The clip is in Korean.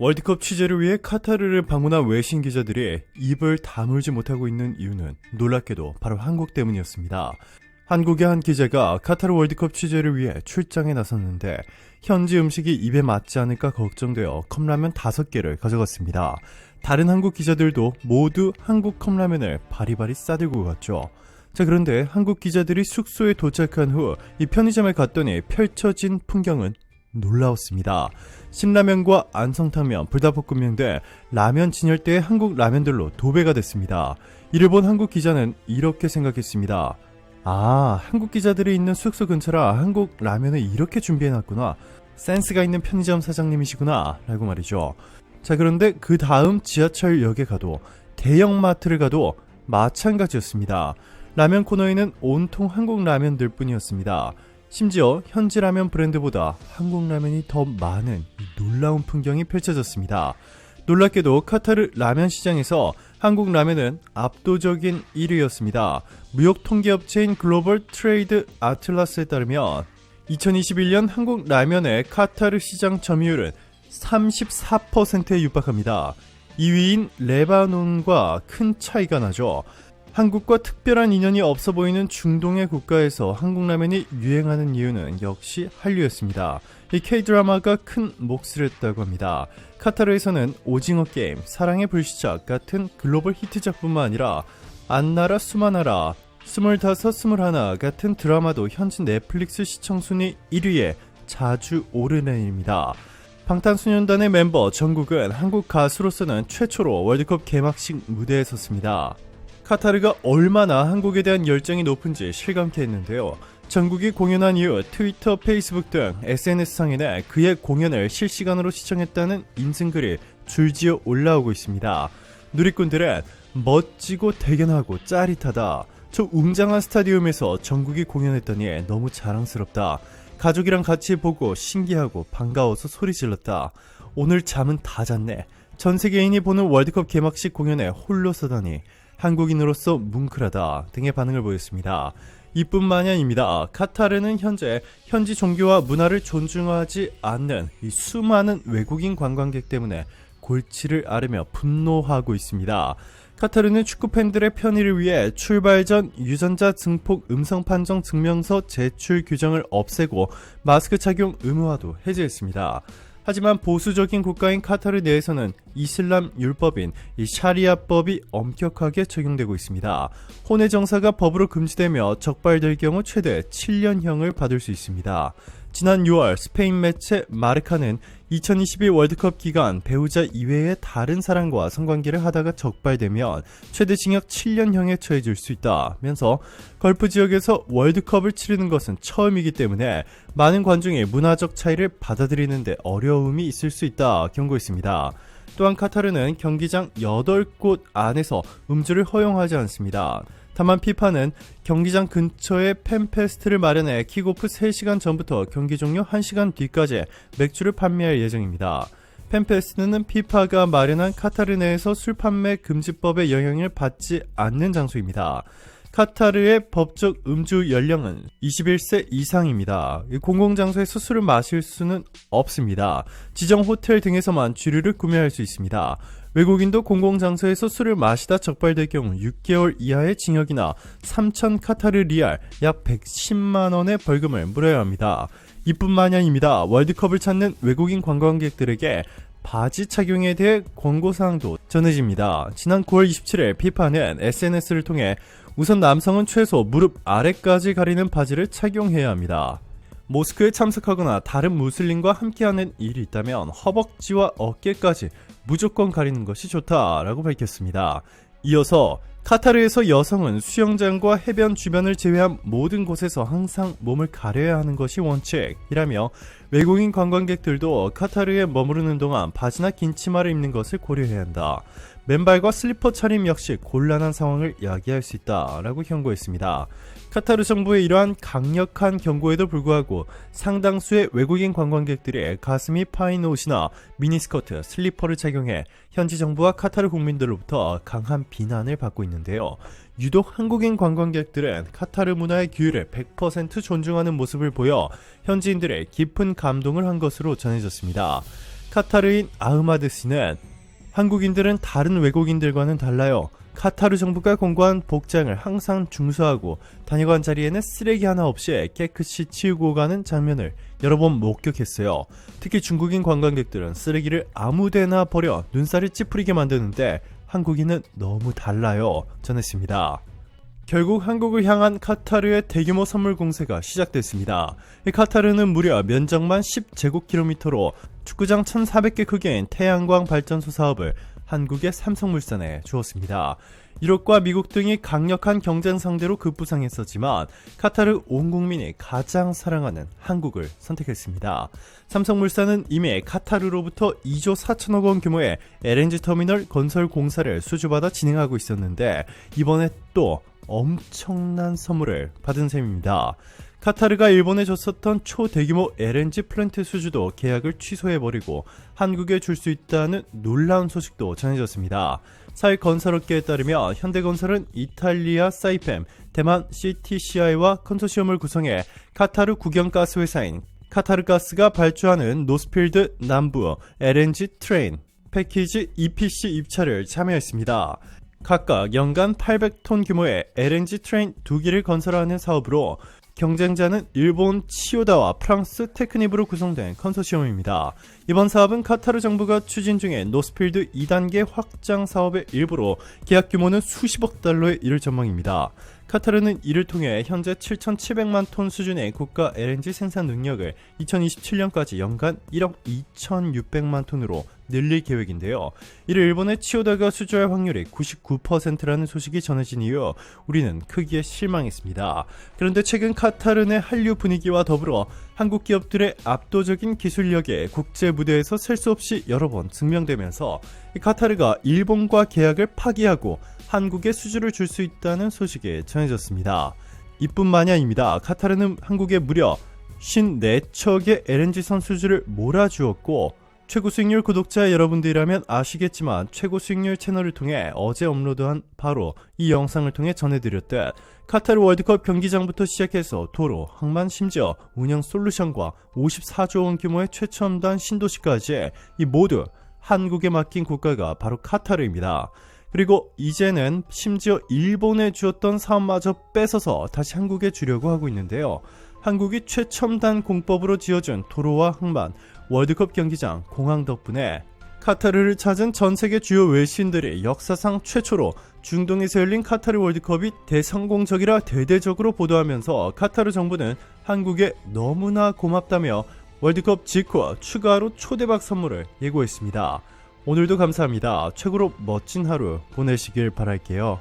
월드컵 취재를 위해 카타르를 방문한 외신 기자들이 입을 다물지 못하고 있는 이유는 놀랍게도 바로 한국 때문이었습니다. 한국의 한 기자가 카타르 월드컵 취재를 위해 출장에 나섰는데 현지 음식이 입에 맞지 않을까 걱정되어 컵라면 5개를 가져갔습니다. 다른 한국 기자들도 모두 한국 컵라면을 바리바리 싸들고 갔죠. 자, 그런데 한국 기자들이 숙소에 도착한 후 이 편의점에 갔더니 펼쳐진 풍경은 놀라웠습니다. 신라면과 안성탕면, 불닭볶음면 등 라면 진열대의 한국 라면들로 도배가 됐습니다. 이를 본 한국 기자는 이렇게 생각했습니다. 아, 한국 기자들이 있는 숙소 근처라 한국 라면을 이렇게 준비해놨구나. 센스가 있는 편의점 사장님이시구나 라고 말이죠. 자, 그런데 그 다음 지하철역에 가도 대형마트를 가도 마찬가지였습니다. 라면 코너에는 온통 한국 라면들 뿐이었습니다. 심지어 현지 라면 브랜드보다 한국 라면이 더 많은 놀라운 풍경이 펼쳐졌습니다. 놀랍게도 카타르 라면 시장에서 한국 라면은 압도적인 1위였습니다. 무역 통계업체인 글로벌 트레이드 아틀라스에 따르면 2021년 한국 라면의 카타르 시장 점유율은 34%에 육박합니다. 2위인 레바논과 큰 차이가 나죠. 한국과 특별한 인연이 없어 보이는 중동의 국가에서 한국 라면이 유행하는 이유는 역시 한류였습니다. 이 K-드라마가 큰 몫을 했다고 합니다. 카타르에서는 오징어 게임, 사랑의 불시착 같은 글로벌 히트작뿐만 아니라 안나라 수마나라, 25, 21 같은 드라마도 현지 넷플릭스 시청순위 1위에 자주 오르는 일입니다. 방탄소년단의 멤버 정국은 한국 가수로서는 최초로 월드컵 개막식 무대에 섰습니다. 카타르가 얼마나 한국에 대한 열정이 높은지 실감케 했는데요. 정국이 공연한 이후 트위터, 페이스북 등 SNS상에는 그의 공연을 실시간으로 시청했다는 인증글이 줄지어 올라오고 있습니다. 누리꾼들은 멋지고 대견하고 짜릿하다. 저 웅장한 스타디움에서 정국이 공연했더니 너무 자랑스럽다. 가족이랑 같이 보고 신기하고 반가워서 소리 질렀다. 오늘 잠은 다 잤네. 전 세계인이 보는 월드컵 개막식 공연에 홀로 서다니. 한국인으로서 뭉클하다 등의 반응을 보였습니다. 이뿐만이 아닙니다. 카타르는 현재 현지 종교와 문화를 존중하지 않는 이 수많은 외국인 관광객 때문에 골치를 앓으며 분노하고 있습니다. 카타르는 축구팬들의 편의를 위해 출발 전 유전자 증폭 음성 판정 증명서 제출 규정을 없애고 마스크 착용 의무화도 해제했습니다. 하지만 보수적인 국가인 카타르 내에서는 이슬람 율법인 이 샤리아법이 엄격하게 적용되고 있습니다. 혼외 정사가 법으로 금지되며 적발될 경우 최대 7년형을 받을 수 있습니다. 지난 6월 스페인 매체 마르카는 2022 월드컵 기간 배우자 이외의 다른 사람과 성관계를 하다가 적발되면 최대 징역 7년형에 처해질 수 있다면서 걸프 지역에서 월드컵을 치르는 것은 처음이기 때문에 많은 관중이 문화적 차이를 받아들이는 데 어려움이 있을 수 있다 경고했습니다. 또한 카타르는 경기장 8곳 안에서 음주를 허용하지 않습니다. 다만 피파는 경기장 근처에 팬페스트를 마련해 킥오프 3시간 전부터 경기 종료 1시간 뒤까지 맥주를 판매할 예정입니다. 팬페스트는 피파가 마련한 카타르 내에서 술 판매 금지법의 영향을 받지 않는 장소입니다. 카타르의 법적 음주 연령은 21세 이상입니다. 공공장소에서 술을 마실 수는 없습니다. 지정 호텔 등에서만 주류를 구매할 수 있습니다. 외국인도 공공장소에서 술을 마시다 적발될 경우 6개월 이하의 징역이나 3,000 카타르 리알 약 110만원의 벌금을 물어야 합니다. 이뿐만이 아닙니다. 월드컵을 찾는 외국인 관광객들에게 바지 착용에 대해 권고사항도 전해집니다. 지난 9월 27일 피파는 SNS를 통해 우선 남성은 최소 무릎 아래까지 가리는 바지를 착용해야 합니다. 모스크에 참석하거나 다른 무슬림과 함께하는 일이 있다면 허벅지와 어깨까지 무조건 가리는 것이 좋다라고 밝혔습니다. 이어서 카타르에서 여성은 수영장과 해변 주변을 제외한 모든 곳에서 항상 몸을 가려야 하는 것이 원칙이라며 외국인 관광객들도 카타르에 머무르는 동안 바지나 긴 치마를 입는 것을 고려해야 한다. 맨발과 슬리퍼 차림 역시 곤란한 상황을 야기할 수 있다라고 경고했습니다. 카타르 정부의 이러한 강력한 경고에도 불구하고 상당수의 외국인 관광객들이 가슴이 파인 옷이나 미니스커트, 슬리퍼를 착용해 현지 정부와 카타르 국민들로부터 강한 비난을 받고 있는데요. 유독 한국인 관광객들은 카타르 문화의 규율을 100% 존중하는 모습을 보여 현지인들의 깊은 감동을 한 것으로 전해졌습니다. 카타르인 아흐마드 씨는 한국인들은 다른 외국인들과는 달라요. 카타르 정부가 공고한 복장을 항상 중수하고 다녀간 자리에는 쓰레기 하나 없이 깨끗이 치우고 가는 장면을 여러 번 목격했어요. 특히 중국인 관광객들은 쓰레기를 아무데나 버려 눈살을 찌푸리게 만드는데 한국인은 너무 달라요. 전했습니다. 결국 한국을 향한 카타르의 대규모 선물 공세가 시작됐습니다. 이 카타르는 무려 면적만 10제곱킬로미터로 축구장 1,400개 크기인 태양광 발전소 사업을 한국의 삼성물산에 주었습니다. 유럽과 미국 등이 강력한 경쟁 상대로 급부상했었지만 카타르 온 국민이 가장 사랑하는 한국을 선택했습니다. 삼성물산은 이미 카타르로부터 2조 4천억 원 규모의 LNG 터미널 건설 공사를 수주받아 진행하고 있었는데 이번에 또 엄청난 선물을 받은 셈입니다. 카타르가 일본에 줬었던 초대규모 LNG 플랜트 수주도 계약을 취소해버리고 한국에 줄 수 있다는 놀라운 소식도 전해졌습니다. 사회 건설업계에 따르면 현대건설은 이탈리아 사이펜, 대만 CTCI와 컨소시엄을 구성해 카타르 국영가스 회사인 카타르가스가 발주하는 노스필드 남부 LNG 트레인 패키지 EPC 입찰을 참여했습니다. 각각 연간 800톤 규모의 LNG 트레인 2기를 건설하는 사업으로 경쟁자는 일본 치요다와 프랑스 테크닙으로 구성된 컨소시엄입니다. 이번 사업은 카타르 정부가 추진 중인 노스필드 2단계 확장 사업의 일부로 계약 규모는 수십억 달러에 이를 전망입니다. 카타르는 이를 통해 현재 7,700만 톤 수준의 국가 LNG 생산 능력을 2027년까지 연간 1억 2,600만 톤으로 늘릴 계획인데요. 이를 일본의 치요다가 수주할 확률이 99%라는 소식이 전해진 이후 우리는 크게 실망했습니다. 그런데 최근 카타르 내 한류 분위기와 더불어 한국 기업들의 압도적인 기술력에 국제 무대에서 셀 수 없이 여러 번 증명되면서 카타르가 일본과 계약을 파기하고 한국에 수주를 줄 수 있다는 소식이 전해졌습니다. 이뿐만이 아닙니다. 카타르는 한국에 무려 54척의 LNG선 수주를 몰아주었고 최고 수익률 구독자 여러분들이라면 아시겠지만 최고 수익률 채널을 통해 어제 업로드한 바로 이 영상을 통해 전해드렸듯 카타르 월드컵 경기장부터 시작해서 도로, 항만, 심지어 운영 솔루션과 54조 원 규모의 최첨단 신도시까지 이 모두 한국에 맡긴 국가가 바로 카타르입니다. 그리고 이제는 심지어 일본에 주었던 사업마저 뺏어서 다시 한국에 주려고 하고 있는데요. 한국이 최첨단 공법으로 지어준 도로와 항만, 월드컵 경기장, 공항 덕분에 카타르를 찾은 전세계 주요 외신들이 역사상 최초로 중동에서 열린 카타르 월드컵이 대성공적이라 대대적으로 보도하면서 카타르 정부는 한국에 너무나 고맙다며 월드컵 직후 추가로 초대박 선물을 예고했습니다. 오늘도 감사합니다. 최고로 멋진 하루 보내시길 바랄게요.